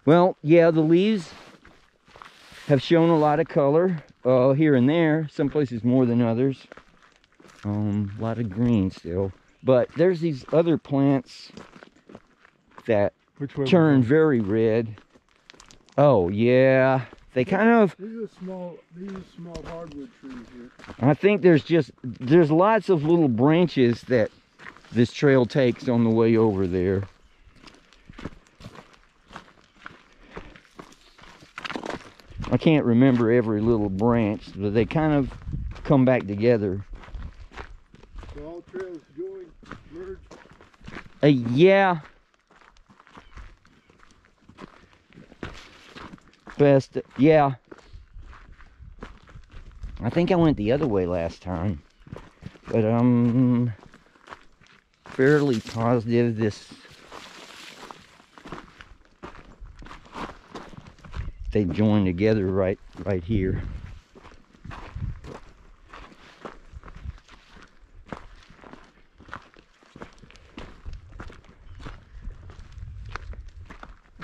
Well, yeah, the leaves have shown a lot of color here and there. Some places more than others. A lot of green still. But there's these other plants that turn very red. Oh, yeah. They kind of... These are small hardwood trees here. I think there's lots of little branches that this trail takes on the way over there. I can't remember every little branch, but they kind of come back together. So all trails merge? Yeah. Yeah. I think I went the other way last time, but I'm fairly positive they join together right here.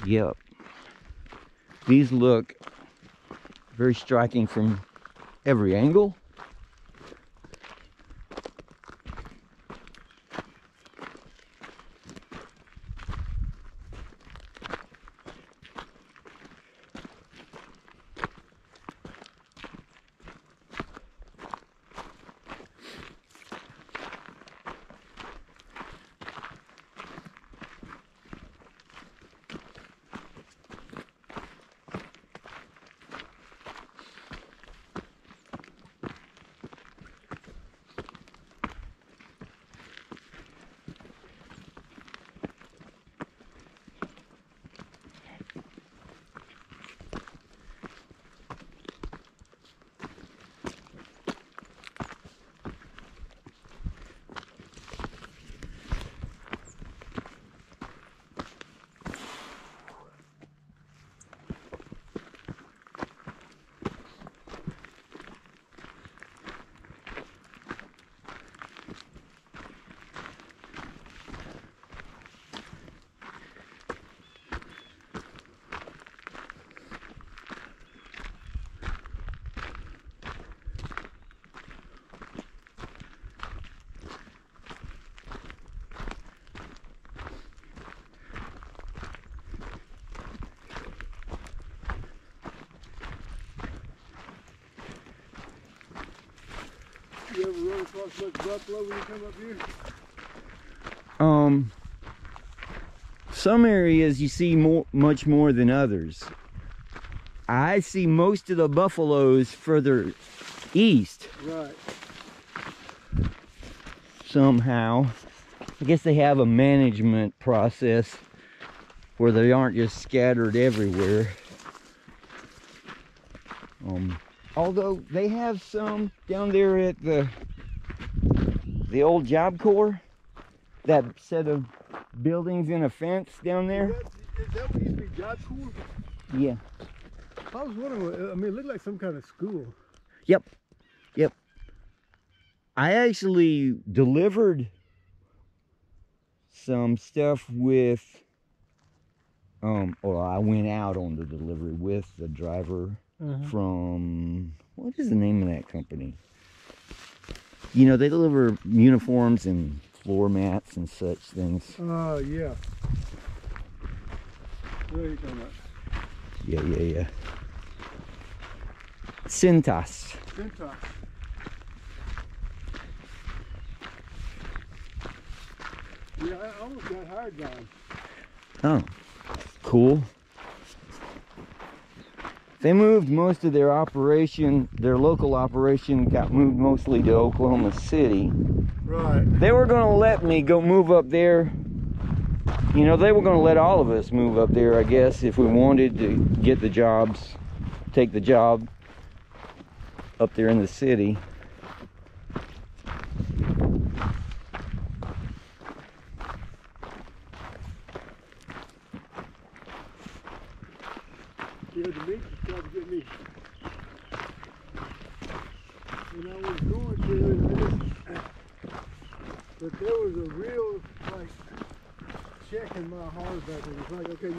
Yep. These look very striking from every angle. You ever run across much buffalo when you come up here? Some areas you see much more than others. I see most of the buffaloes further east. Right. Somehow. I guess they have a management process where they aren't just scattered everywhere. Although they have some down there at the old Job Corps, that set of buildings and a fence down there. Is that what used to be Job Corps? Yeah. I was wondering, I mean, it looked like some kind of school. Yep. I actually delivered some stuff with, well, I went out on the delivery with the driver from, what is the name of that company? You know, they deliver uniforms and floor mats and such things. Yeah. What are you talking about? Yeah. Cintas. Yeah, I almost got hired by them. Oh, cool. They moved most of their operation, their local operation got moved mostly to Oklahoma City. Right. They were going to let me go move up there. You know, they were going to let all of us move up there, I guess, if we wanted to get the jobs, take the job up there in the city. Yeah, the meat tried to get me. And I was going to, but there was a real, like, check in my heart back there. It's like, okay,